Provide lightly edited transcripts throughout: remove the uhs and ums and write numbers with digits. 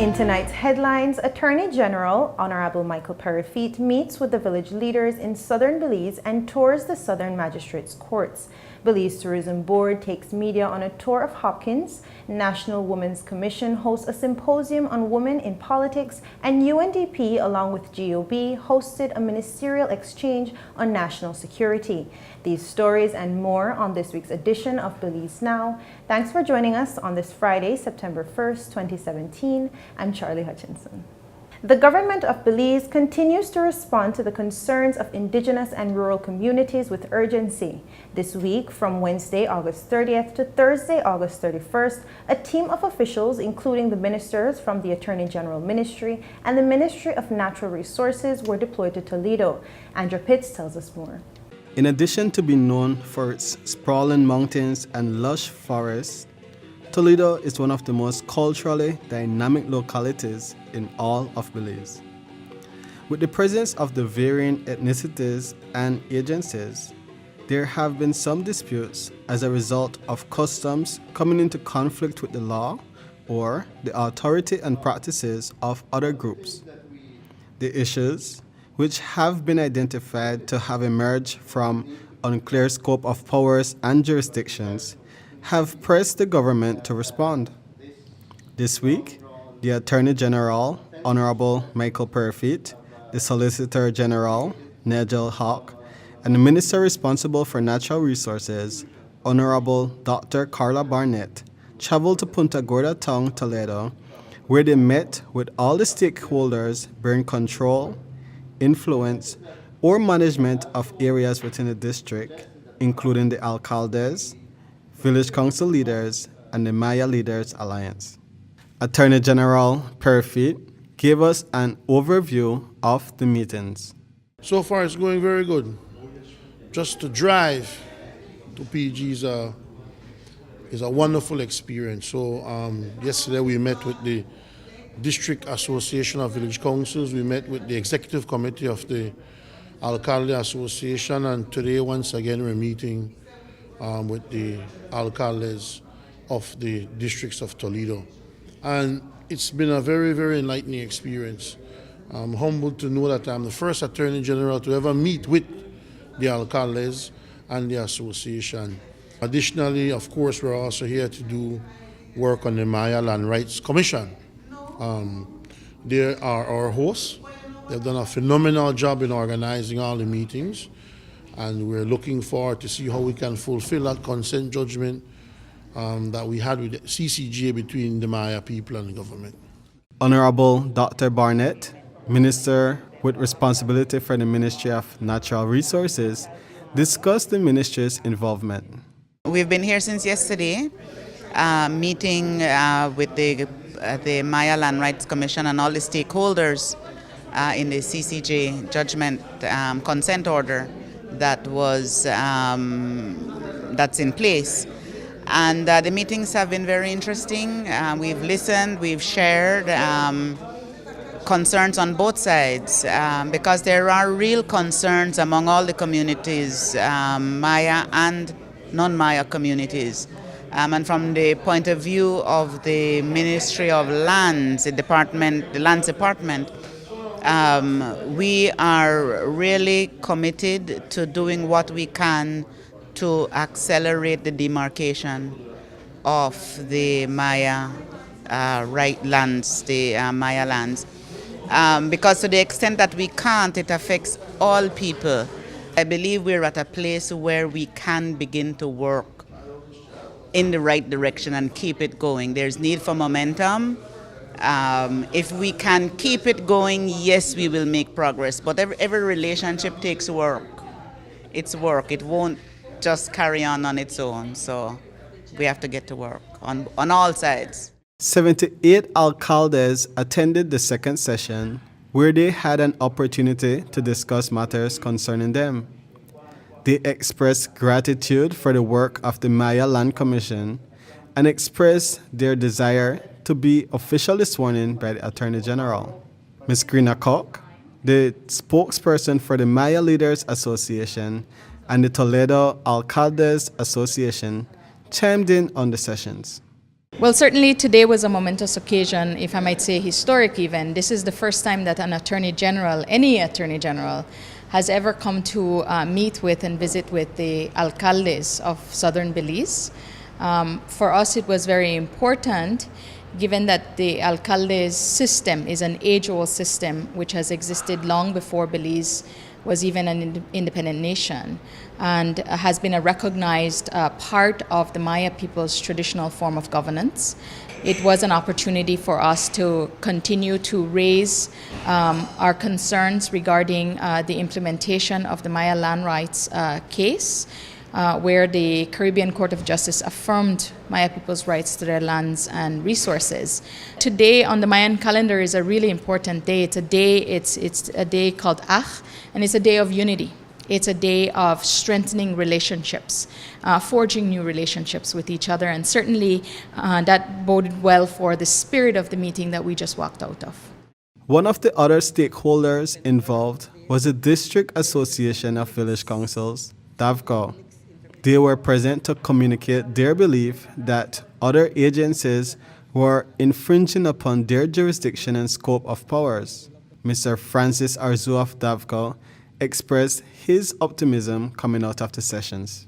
In tonight's headlines, Attorney General Honorable Michael Perifete meets with the village leaders in southern Belize and tours the southern magistrates' courts. Belize Tourism Board takes media on a tour of Hopkins. National Women's Commission hosts a symposium on women in politics, and UNDP along with GOB hosted a ministerial exchange on national security. These stories and more on this week's edition of Belize Now. Thanks for joining us on this Friday, September 1st, 2017. I'm Charlie Hutchinson. The government of Belize continues to respond to the concerns of indigenous and rural communities with urgency. This week, from Wednesday, August 30th to Thursday, August 31st, a team of officials, including the ministers from the Attorney General Ministry and the Ministry of Natural Resources, were deployed to Toledo. Andrew Pitts tells us more. In addition to being known for its sprawling mountains and lush forests, Toledo is one of the most culturally dynamic localities in all of Belize. With the presence of the varying ethnicities and agencies, there have been some disputes as a result of customs coming into conflict with the law or the authority and practices of other groups. The issues, which have been identified to have emerged from unclear scope of powers and jurisdictions, have pressed the government to respond. This week, the Attorney General, Honorable Michael Perifete, the Solicitor General, Nigel Hawk, and the Minister responsible for Natural Resources, Honorable Dr. Carla Barnett, traveled to Punta Gorda Town, Toledo, where they met with all the stakeholders bearing control, influence, or management of areas within the district, including the alcaldes, village council leaders, and the Maya Leaders Alliance. Attorney General Perifete gave us an overview of the meetings. So far it's going very good. Just to drive to PG is a wonderful experience. So yesterday we met with the District Association of Village Councils, we met with the Executive Committee of the Alcalde Association, and today once again we're meeting with the alcaldes of the districts of Toledo. And it's been a very, very enlightening experience. I'm humbled to know that I'm the first Attorney General to ever meet with the alcaldes and the association. Additionally, of course, we're also here to do work on the Maya Land Rights Commission. They are our hosts. They've done a phenomenal job in organizing all the meetings, and we're looking forward to see how we can fulfill that consent judgment that we had with the CCGA between the Maya people and the government. Honorable Dr. Barnett, Minister with responsibility for the Ministry of Natural Resources, discussed the ministry's involvement. We've been here since yesterday, meeting with the Maya Land Rights Commission and all the stakeholders in the CCJ judgment consent order that was that's in place. And the meetings have been very interesting. We've listened, we've shared concerns on both sides because there are real concerns among all the communities, Maya and non-Maya communities. And from the point of view of the Ministry of Lands, the Lands Department, we are really committed to doing what we can to accelerate the demarcation of the Maya lands, the Maya lands. Because to the extent that we can't, it affects all people. I believe we're at a place where we can begin to work in the right direction and keep it going. There's need for momentum. If we can keep it going, yes, we will make progress. But every relationship takes work. It's work. It won't just carry on its own. So we have to get to work on all sides. 78 alcaldes attended the second session, where they had an opportunity to discuss matters concerning them. They expressed gratitude for the work of the Maya Land Commission and expressed their desire to be officially sworn in by the Attorney General. Ms. Grina Koch, the spokesperson for the Maya Leaders Association and the Toledo Alcaldes Association, chimed in on the sessions. Well, certainly today was a momentous occasion, if I might say historic even. This is the first time that an Attorney General, any Attorney General, has ever come to meet with and visit with the alcaldes of southern Belize. For us, it was very important, given that the alcaldes system is an age-old system which has existed long before Belize was even an independent nation, and has been a recognized part of the Maya people's traditional form of governance. It was an opportunity for us to continue to raise our concerns regarding the implementation of the Maya land rights case, where the Caribbean Court of Justice affirmed Maya people's rights to their lands and resources. Today on the Mayan calendar is a really important day. It's a day called Ach, and it's a day of unity. It's a day of strengthening relationships, forging new relationships with each other, and certainly that boded well for the spirit of the meeting that we just walked out of. One of the other stakeholders involved was the District Association of Village Councils, DAVCO. They were present to communicate their belief that other agencies were infringing upon their jurisdiction and scope of powers. Mr. Francis Arzu of DAVCO expressed his optimism coming out of the sessions.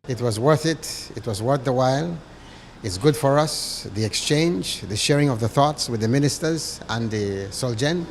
It was worth it. It was worth the while. It's good for us, the exchange, the sharing of the thoughts with the ministers and the Solgen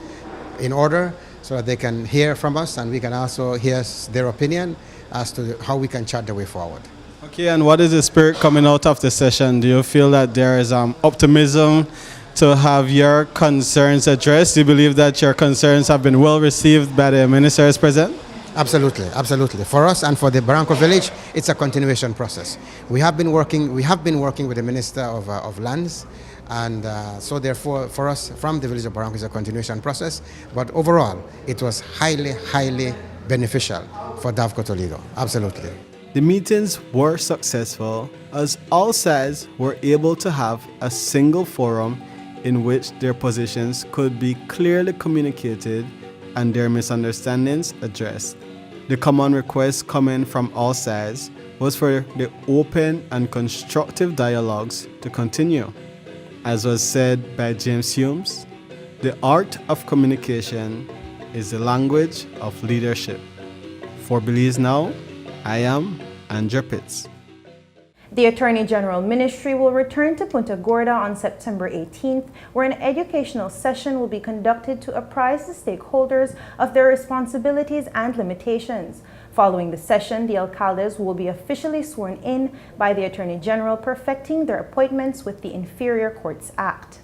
in order so that they can hear from us and we can also hear their opinion as to how we can chart the way forward. Okay, and what is the spirit coming out of the session? Do you feel that there is optimism to have your concerns addressed? Do you believe that your concerns have been well received by the ministers present? Absolutely, absolutely. For us and for the Barranco village, it's a continuation process. We have been working with the Minister of Lands, and so therefore for us from the village of Barranco, it's a continuation process. But overall, it was highly, highly beneficial for DAVCO Toledo. Absolutely. The meetings were successful as all sides were able to have a single forum in which their positions could be clearly communicated and their misunderstandings addressed. The common request coming from all sides was for the open and constructive dialogues to continue. As was said by James Humes, the art of communication is the language of leadership. For Belize Now, I am Andrew Pitts. The Attorney General Ministry will return to Punta Gorda on September 18th, where an educational session will be conducted to apprise the stakeholders of their responsibilities and limitations. Following the session, the alcaldes will be officially sworn in by the Attorney General, perfecting their appointments with the Inferior Courts Act.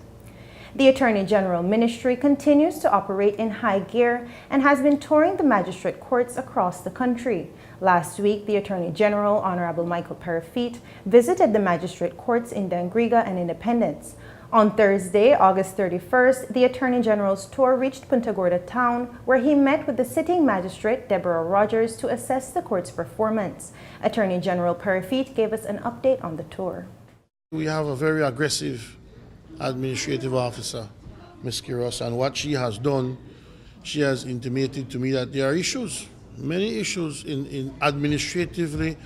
The Attorney General Ministry continues to operate in high gear and has been touring the magistrate courts across the country. Last week, the Attorney General, Honorable Michael Parafit, visited the magistrate courts in Dangriga and Independence. On Thursday, August 31st, the Attorney General's tour reached Punta Gorda town, where he met with the sitting magistrate, Deborah Rogers, to assess the court's performance. Attorney General Parafit gave us an update on the tour. We have a very aggressive administrative officer, Ms. Quiros, and what she has done, she has intimated to me that there are issues, many issues in administratively,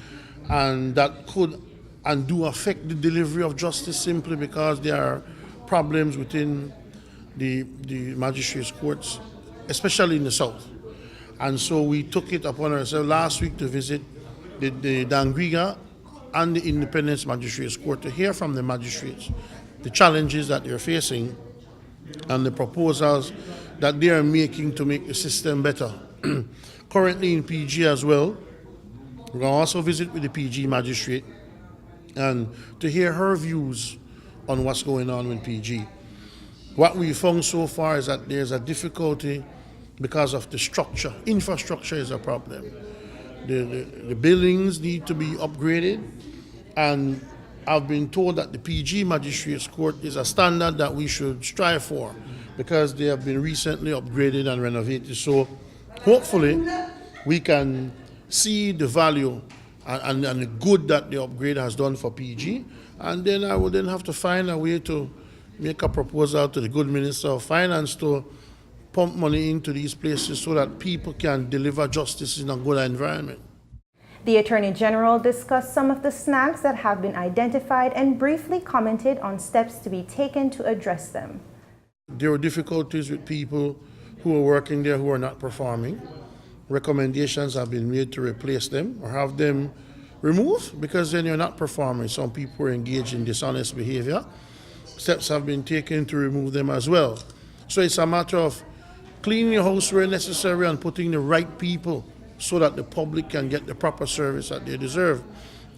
and that could and do affect the delivery of justice simply because there are problems within the magistrates' courts, especially in the south. And so we took it upon ourselves last week to visit the Dangriga and the Independence Magistrates Court to hear from the magistrates the challenges that they're facing and the proposals that they are making to make the system better. Currently in PG as well, we're going to also visit with the PG magistrate and to hear her views on what's going on with PG. What we found so far is that there's a difficulty because of the structure. Infrastructure is a problem. The buildings need to be upgraded, and I've been told that the PG Magistrates Court is a standard that we should strive for because they have been recently upgraded and renovated. So hopefully we can see the value and the good that the upgrade has done for PG, and then I would then have to find a way to make a proposal to the good Minister of Finance to pump money into these places so that people can deliver justice in a good environment. The Attorney General discussed some of the snags that have been identified and briefly commented on steps to be taken to address them. There were difficulties with people who are working there who are not performing. Recommendations have been made to replace them or have them removed because then you're not performing. Some people are engaged in dishonest behavior. Steps have been taken to remove them as well. So it's a matter of cleaning your house where necessary and putting the right people so that the public can get the proper service that they deserve.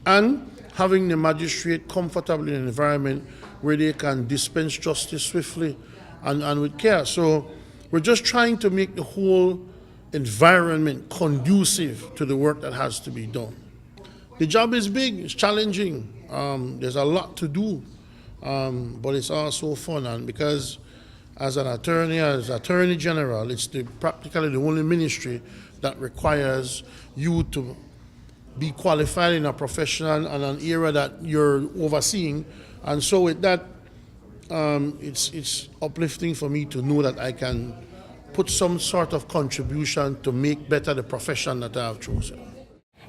And having the magistrate comfortable in an environment where they can dispense justice swiftly and with care. So we're just trying to make the whole environment conducive to the work that has to be done. The job is big, it's challenging, there's a lot to do, but it's also fun. And because as Attorney General, it's practically the only ministry that requires you to be qualified in a profession and an area that you're overseeing. And so with that, it's uplifting for me to know that I can put some sort of contribution to make better the profession that I have chosen.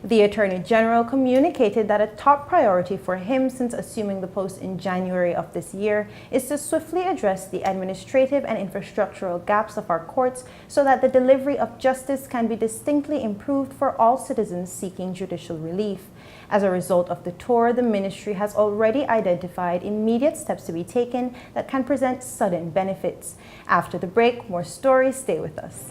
The Attorney General communicated that a top priority for him since assuming the post in January of this year is to swiftly address the administrative and infrastructural gaps of our courts so that the delivery of justice can be distinctly improved for all citizens seeking judicial relief. As a result of the tour, the ministry has already identified immediate steps to be taken that can present sudden benefits. After the break, more stories. Stay with us.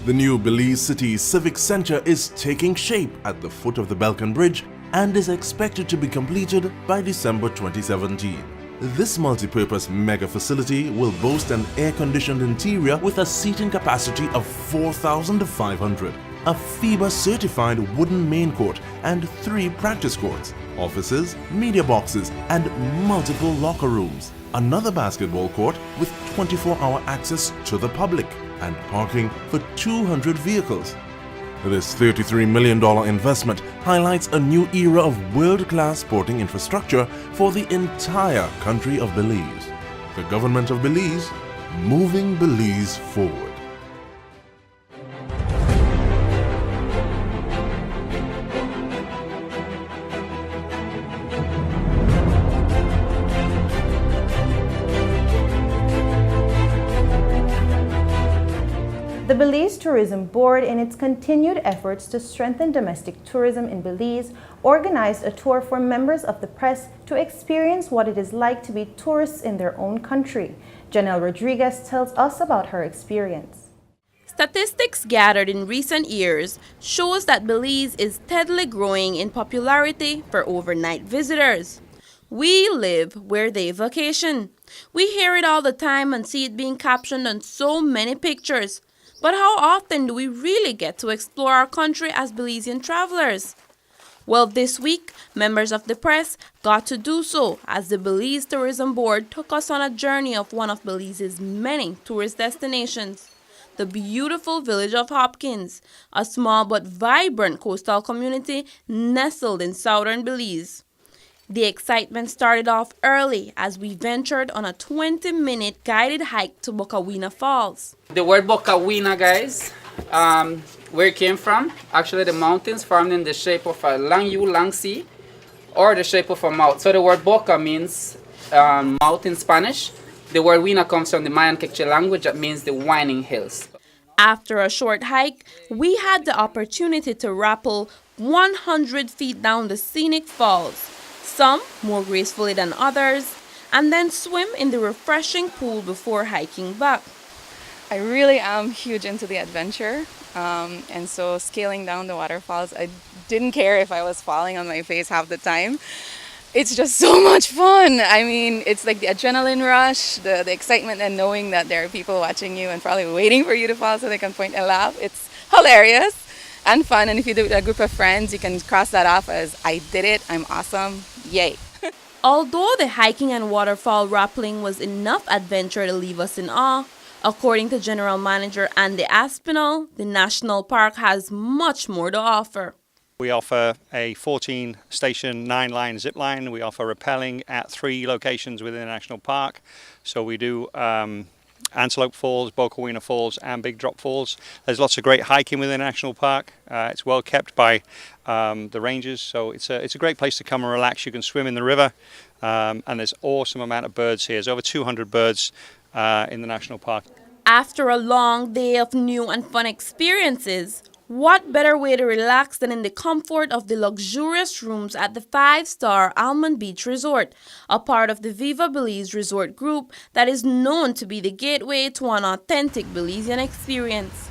The new Belize City Civic Center is taking shape at the foot of the Balkan Bridge and is expected to be completed by December 2017. This multi-purpose mega facility will boast an air-conditioned interior with a seating capacity of 4,500, a FIBA-certified wooden main court and 3 practice courts, offices, media boxes and multiple locker rooms, another basketball court with 24-hour access to the public, and parking for 200 vehicles. This $33 million investment highlights a new era of world-class sporting infrastructure for the entire country of Belize. The government of Belize, moving Belize forward. The Belize Tourism Board, in its continued efforts to strengthen domestic tourism in Belize, organized a tour for members of the press to experience what it is like to be tourists in their own country. Janelle Rodriguez tells us about her experience. Statistics gathered in recent years shows that Belize is steadily growing in popularity for overnight visitors. We live where they vacation. We hear it all the time and see it being captioned on so many pictures. But how often do we really get to explore our country as Belizean travelers? Well, this week, members of the press got to do so as the Belize Tourism Board took us on a journey of one of Belize's many tourist destinations, the beautiful village of Hopkins, a small but vibrant coastal community nestled in southern Belize. The excitement started off early as we ventured on a 20-minute guided hike to Bokawina Falls. The word Bokawina, guys, where it came from, actually the mountains formed in the shape of a long U, long C, or the shape of a mouth. So the word Boca means mouth in Spanish. The word Wina comes from the Mayan Quechua language that means the winding hills. After a short hike, we had the opportunity to rappel 100 feet down the scenic falls, some more gracefully than others, and then swim in the refreshing pool before hiking back. I really am huge into the adventure, and so scaling down the waterfalls, I didn't care if I was falling on my face half the time. It's just so much fun. I mean, it's like the adrenaline rush, the excitement and knowing that there are people watching you and probably waiting for you to fall so they can point and laugh. It's hilarious and fun, and if you do it with a group of friends, you can cross that off as I did it, I'm awesome, yay. Although the hiking and waterfall rappelling was enough adventure to leave us in awe, according to General Manager Andy Aspinall, the national park has much more to offer. We offer a 14-station, 9-line zip line. We offer rappelling at 3 locations within the national park. So we do Antelope Falls, Bocawina Falls and Big Drop Falls. There's lots of great hiking within the national park. It's well kept by the rangers, so it's a great place to come and relax. You can swim in the river, and there's awesome amount of birds here. There's over 200 birds in the national park. After a long day of new and fun experiences, what better way to relax than in the comfort of the luxurious rooms at the 5-star Almond Beach Resort, a part of the Viva Belize Resort Group that is known to be the gateway to an authentic Belizean experience.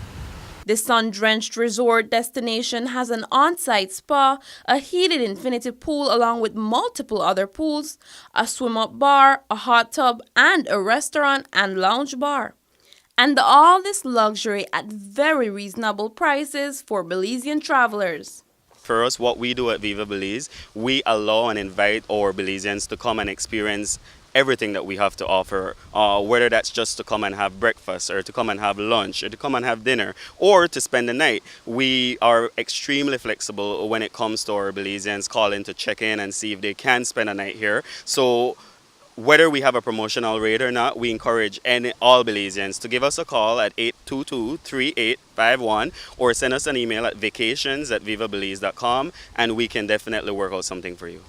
The sun-drenched resort destination has an on-site spa, a heated infinity pool along with multiple other pools, a swim-up bar, a hot tub, and a restaurant and lounge bar. And all this luxury at very reasonable prices for Belizean travelers. For us, what we do at Viva Belize, we allow and invite our Belizeans to come and experience everything that we have to offer, whether that's just to come and have breakfast or to come and have lunch or to come and have dinner or to spend the night. We are extremely flexible when it comes to our Belizeans calling to check in and see if they can spend a night here. So whether we have a promotional rate or not, we encourage all Belizeans to give us a call at 822-3851 or send us an email at vacations@vivabelize.com and we can definitely work out something for you.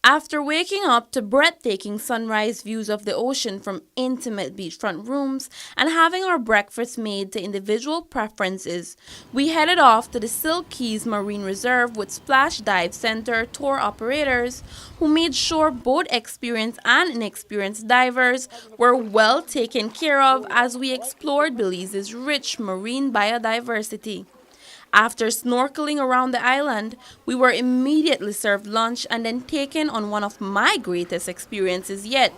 After waking up to breathtaking sunrise views of the ocean from intimate beachfront rooms and having our breakfast made to individual preferences, we headed off to the Silk Keys Marine Reserve with Splash Dive Center tour operators who made sure both experienced and inexperienced divers were well taken care of as we explored Belize's rich marine biodiversity. After snorkeling around the island, we were immediately served lunch and then taken on one of my greatest experiences yet,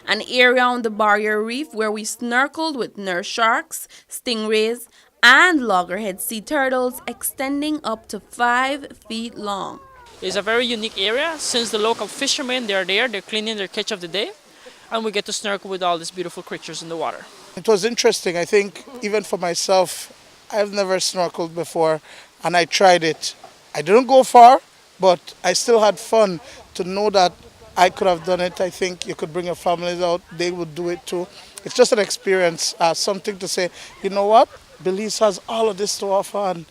an area on the barrier reef where we snorkeled with nurse sharks, stingrays, and loggerhead sea turtles extending up to 5 feet long. It's a very unique area since the local fishermen, they're cleaning their catch of the day, and we get to snorkel with all these beautiful creatures in the water. It was interesting. I think even for myself, I've never snorkeled before and I tried it. I didn't go far, but I still had fun to know that I could have done it. I think you could bring your families out, they would do it too. It's just an experience, something to say, you know what, Belize has all of this to offer and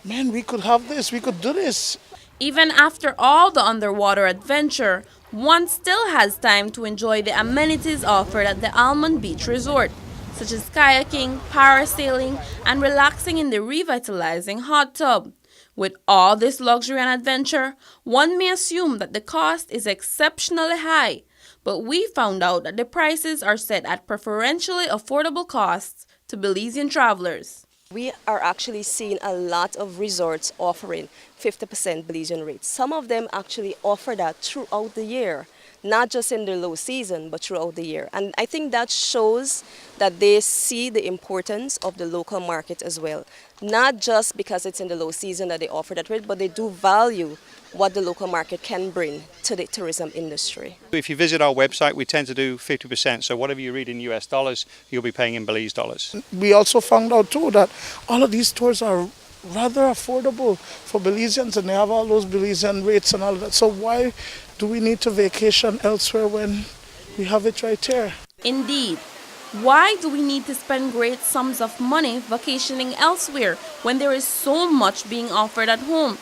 man, we could have this, we could do this. Even after all the underwater adventure, one still has time to enjoy the amenities offered at the Almond Beach Resort, such as kayaking, parasailing, and relaxing in the revitalizing hot tub. With all this luxury and adventure, one may assume that the cost is exceptionally high, but we found out that the prices are set at preferentially affordable costs to Belizean travelers. We are actually seeing a lot of resorts offering 50% Belizean rates. Some of them actually offer that throughout the year, not just in the low season, but throughout the year. And I think that shows that they see the importance of the local market as well. Not just because it's in the low season that they offer that rate, but they do value what the local market can bring to the tourism industry. If you visit our website, we tend to do 50%. So whatever you read in US dollars, you'll be paying in Belize dollars. We also found out too that all of these tours are rather affordable for Belizeans and they have all those Belizean rates and all of that. So why do we need to vacation elsewhere when we have it right here? Indeed. Why do we need to spend great sums of money vacationing elsewhere when there is so much being offered at home?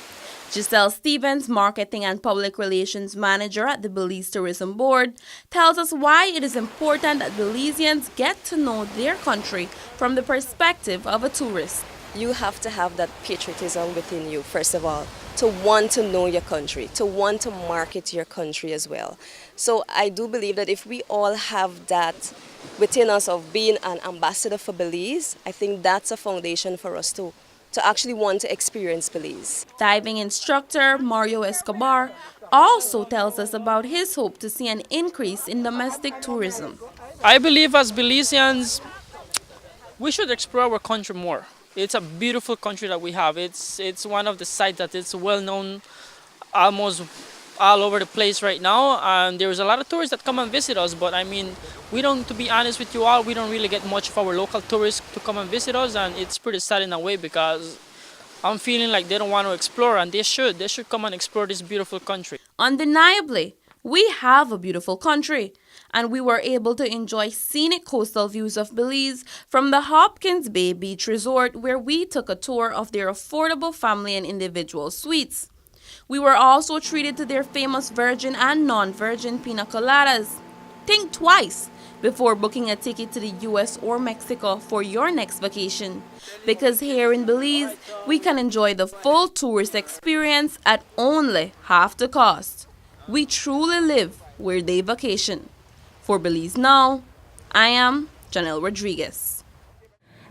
Giselle Stevens, Marketing and Public Relations Manager at the Belize Tourism Board, tells us why it is important that Belizeans get to know their country from the perspective of a tourist. You have to have that patriotism within you, first of all, to want to know your country, to want to market your country as well. So I do believe that if we all have that within us of being an ambassador for Belize, I think that's a foundation for us to actually want to experience Belize. Diving instructor Mario Escobar also tells us about his hope to see an increase in domestic tourism. I believe as Belizeans, we should explore our country more. It's a beautiful country that we have. It's one of the sites that is well known almost all over the place right now, and there's a lot of tourists that come and visit us, but I mean, to be honest with you all, we don't really get much of our local tourists to come and visit us, and it's pretty sad in a way because I'm feeling like they don't want to explore, and they should. They should come and explore this beautiful country. Undeniably, we have a beautiful country, and we were able to enjoy scenic coastal views of Belize from the Hopkins Bay Beach Resort, where we took a tour of their affordable family and individual suites. We were also treated to their famous virgin and non-virgin pina coladas. Think twice before booking a ticket to the US or Mexico for your next vacation, because here in Belize, we can enjoy the full tourist experience at only half the cost. We truly live where they vacation. For Belize Now, I am Janelle Rodriguez.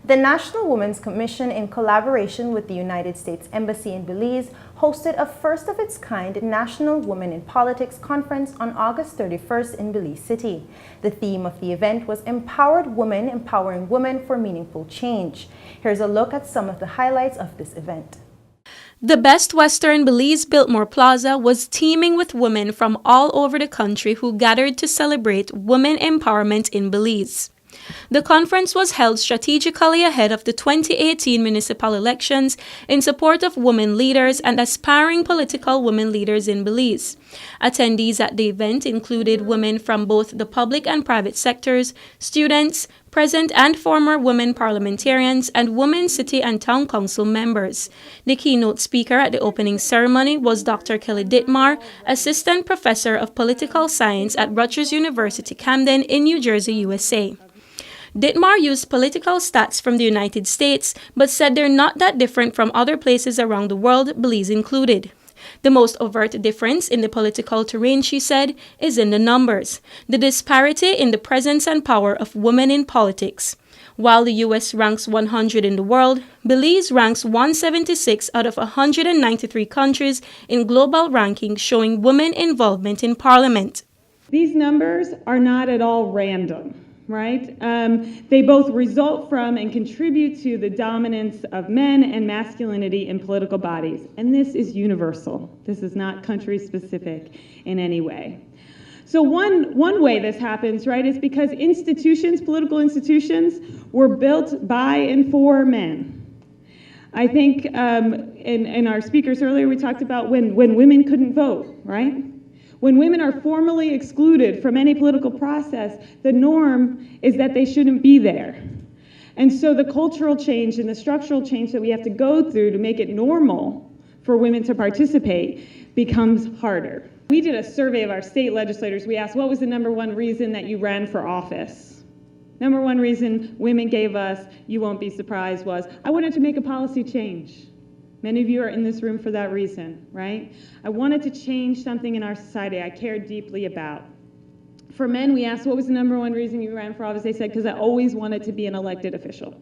The National Women's Commission, in collaboration with the United States Embassy in Belize, hosted a first-of-its-kind National Women in Politics conference on August 31st in Belize City. The theme of the event was Empowered Women Empowering Women for Meaningful Change. Here's a look at some of the highlights of this event. The Best Western Belize Biltmore Plaza was teeming with women from all over the country who gathered to celebrate women empowerment in Belize. The conference was held strategically ahead of the 2018 municipal elections in support of women leaders and aspiring political women leaders in Belize. Attendees at the event included women from both the public and private sectors, students, present and former women parliamentarians, and women city and town council members. The keynote speaker at the opening ceremony was Dr. Kelly Dittmar, Assistant Professor of Political Science at Rutgers University Camden in New Jersey, USA. Dittmar used political stats from the United States, but said they're not that different from other places around the world, Belize included. The most overt difference in the political terrain, she said, is in the numbers, the disparity in the presence and power of women in politics. While the U.S. ranks 100 in the world, Belize ranks 176 out of 193 countries in global rankings showing women involvement in parliament. These numbers are not at all random. Right? They both result from and contribute to the dominance of men and masculinity in political bodies. And this is universal. This is not country specific in any way. So one way this happens, right, is because institutions, political institutions, were built by and for men. I think in our speakers earlier, we talked about when women couldn't vote, right? When women are formally excluded from any political process, the norm is that they shouldn't be there. And so the cultural change and the structural change that we have to go through to make it normal for women to participate becomes harder. We did a survey of our state legislators. We asked, what was the number one reason that you ran for office? Number one reason women gave us, you won't be surprised, was, I wanted to make a policy change. Many of you are in this room for that reason, right? I wanted to change something in our society I cared deeply about. For men, we asked, what was the number one reason you ran for office? They said, because I always wanted to be an elected official.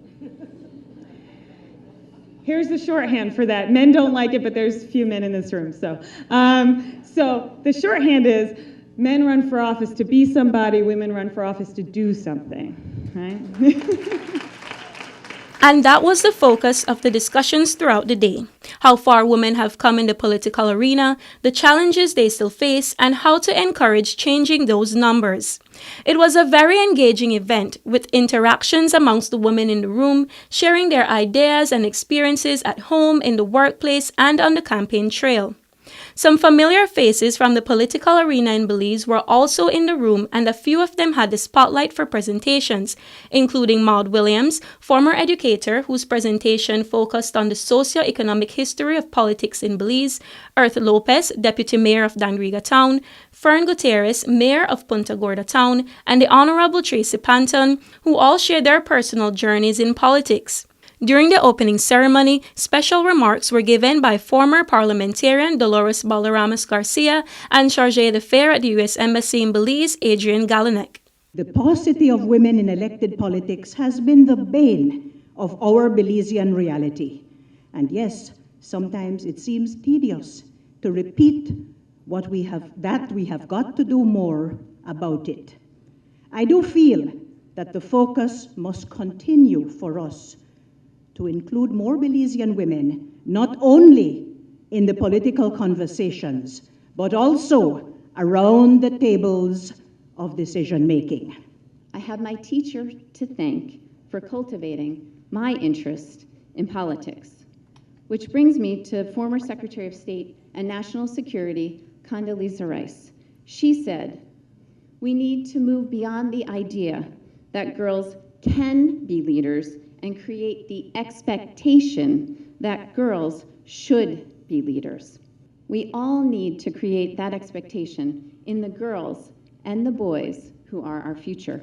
Here's the shorthand for that. Men don't like it, but there's a few men in this room. So the shorthand is, men run for office to be somebody, women run for office to do something, right? And that was the focus of the discussions throughout the day. How far women have come in the political arena, the challenges they still face, and how to encourage changing those numbers. It was a very engaging event with interactions amongst the women in the room, sharing their ideas and experiences at home, in the workplace, and on the campaign trail. Some familiar faces from the political arena in Belize were also in the room, and a few of them had the spotlight for presentations, including Maud Williams, former educator whose presentation focused on the socio-economic history of politics in Belize, Earth Lopez, Deputy Mayor of Dangriga Town, Fern Gutierrez, Mayor of Punta Gorda Town, and the Honorable Tracy Panton, who all shared their personal journeys in politics. During the opening ceremony, special remarks were given by former parliamentarian Dolores Balaramas Garcia and Chargé d'Affaires at the U.S. Embassy in Belize, Adrian Galanek. The paucity of women in elected politics has been the bane of our Belizean reality. And yes, sometimes it seems tedious to repeat that we have got to do more about it. I do feel that the focus must continue for us to include more Belizean women, not only in the political conversations, but also around the tables of decision-making. I have my teacher to thank for cultivating my interest in politics. Which brings me to former Secretary of State and National Security, Condoleezza Rice. She said, "We need to move beyond the idea that girls can be leaders and create the expectation that girls should be leaders. We all need to create that expectation in the girls and the boys who are our future."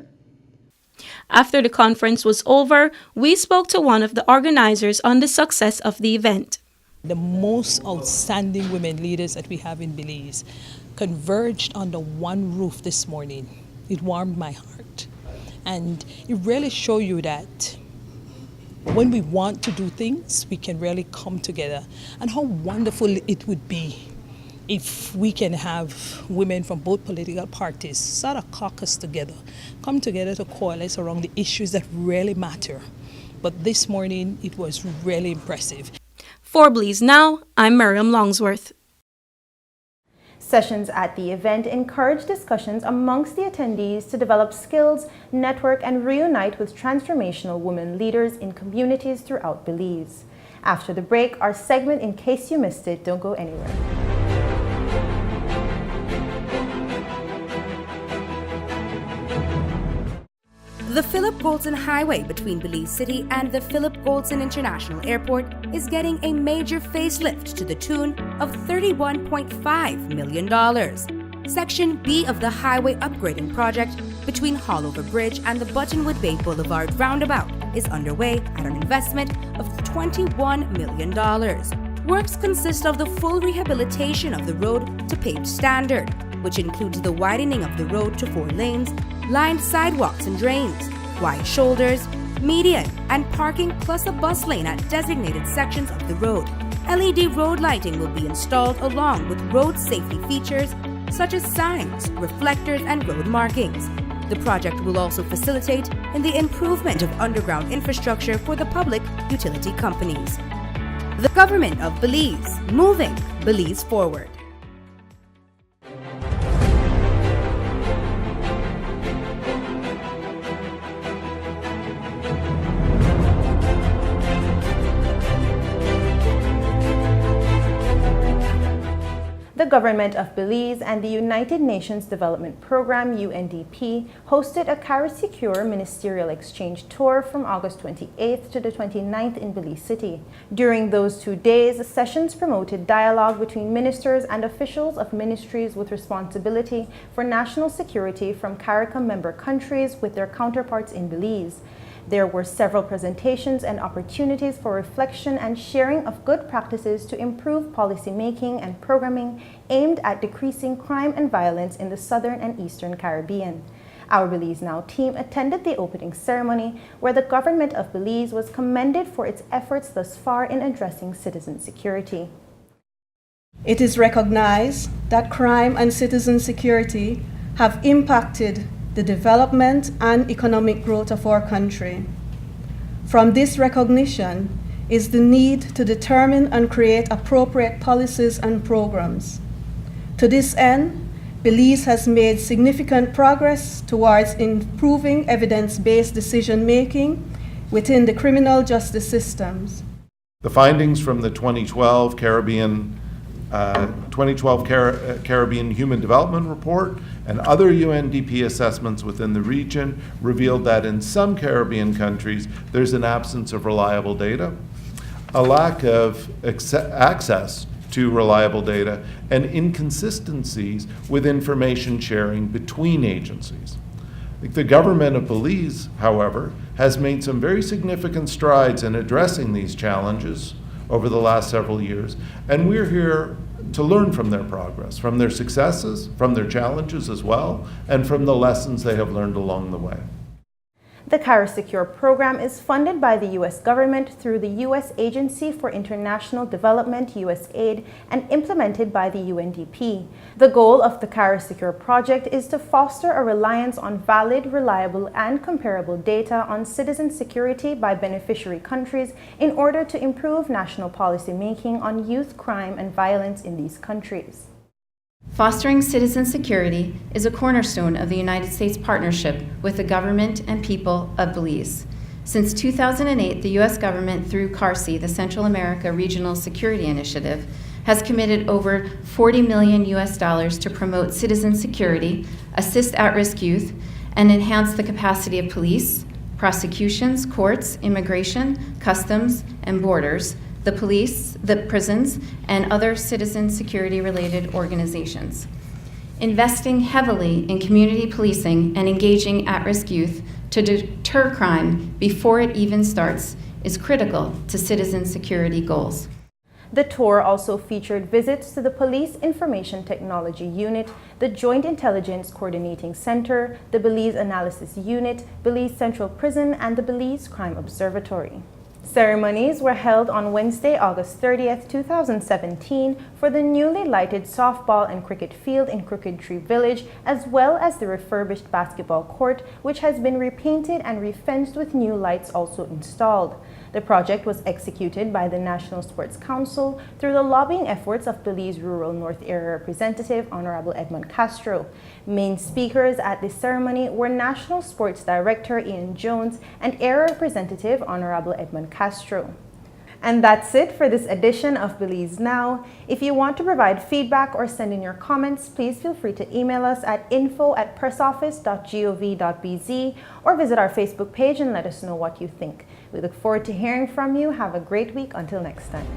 After the conference was over, we spoke to one of the organizers on the success of the event. The most outstanding women leaders that we have in Belize converged under one roof this morning. It warmed my heart. And it really showed you that when we want to do things, we can really come together. And how wonderful it would be if we can have women from both political parties sort of caucus together, come together to coalesce around the issues that really matter. But this morning, it was really impressive. For Belize Now, I'm Miriam Longsworth. Sessions at the event encouraged discussions amongst the attendees to develop skills, network, and reunite with transformational women leaders in communities throughout Belize. After the break, our segment In Case You Missed It, don't go anywhere. The Philip Goldson Highway between Belize City and the Philip Goldson International Airport is getting a major facelift to the tune of $31.5 million. Section B of the highway upgrading project between Hallover Bridge and the Buttonwood Bay Boulevard roundabout is underway at an investment of $21 million. Works consist of the full rehabilitation of the road to paved standard, which includes the widening of the road to 4 lanes, lined sidewalks and drains, wide shoulders, median, and parking, plus a bus lane at designated sections of the road. LED road lighting will be installed along with road safety features such as signs, reflectors, and road markings. The project will also facilitate in the improvement of underground infrastructure for the public utility companies. The Government of Belize, moving Belize forward. The Government of Belize and the United Nations Development Program, UNDP, hosted a CARISecure Ministerial Exchange Tour from August 28th to the 29th in Belize City. During those 2 days, sessions promoted dialogue between ministers and officials of ministries with responsibility for national security from CARICOM member countries with their counterparts in Belize. There were several presentations and opportunities for reflection and sharing of good practices to improve policy making and programming aimed at decreasing crime and violence in the Southern and Eastern Caribbean. Our Belize Now team attended the opening ceremony, where the Government of Belize was commended for its efforts thus far in addressing citizen security. It is recognized that crime and citizen security have impacted the development and economic growth of our country. From this recognition is the need to determine and create appropriate policies and programs. To this end, Belize has made significant progress towards improving evidence-based decision-making within the criminal justice systems. The findings from the 2012 Caribbean Human Development Report and other UNDP assessments within the region revealed that in some Caribbean countries there's an absence of reliable data, a lack of access to reliable data, and inconsistencies with information sharing between agencies. The government of Belize, however, has made some very significant strides in addressing these challenges over the last several years, and we're here to learn from their progress, from their successes, from their challenges as well, and from the lessons they have learned along the way. The CARISecure program is funded by the U.S. government through the U.S. Agency for International Development, USAID, and implemented by the UNDP. The goal of the CARISecure project is to foster a reliance on valid, reliable, and comparable data on citizen security by beneficiary countries in order to improve national policy making on youth crime and violence in these countries. Fostering citizen security is a cornerstone of the United States partnership with the government and people of Belize. Since 2008, the U.S. government, through CARISecure, the Central America Regional Security Initiative, has committed over $40 million to promote citizen security, assist at-risk youth, and enhance the capacity of police, prosecutions, courts, immigration, customs, and borders, the police, the prisons, and other citizen security-related organizations. Investing heavily in community policing and engaging at-risk youth to deter crime before it even starts is critical to citizen security goals. The tour also featured visits to the Police Information Technology Unit, the Joint Intelligence Coordinating Center, the Belize Analysis Unit, Belize Central Prison, and the Belize Crime Observatory. Ceremonies were held on Wednesday, August 30th, 2017 for the newly lighted softball and cricket field in Crooked Tree Village, as well as the refurbished basketball court, which has been repainted and refenced with new lights also installed. The project was executed by the National Sports Council through the lobbying efforts of Belize Rural North Area Representative Honorable Edmund Castro. Main speakers at the ceremony were National Sports Director Ian Jones and Area Representative Honorable Edmund Castro. And that's it for this edition of Belize Now. If you want to provide feedback or send in your comments, please feel free to email us at info@pressoffice.gov.bz or visit our Facebook page and let us know what you think. We look forward to hearing from you. Have a great week. Until next time.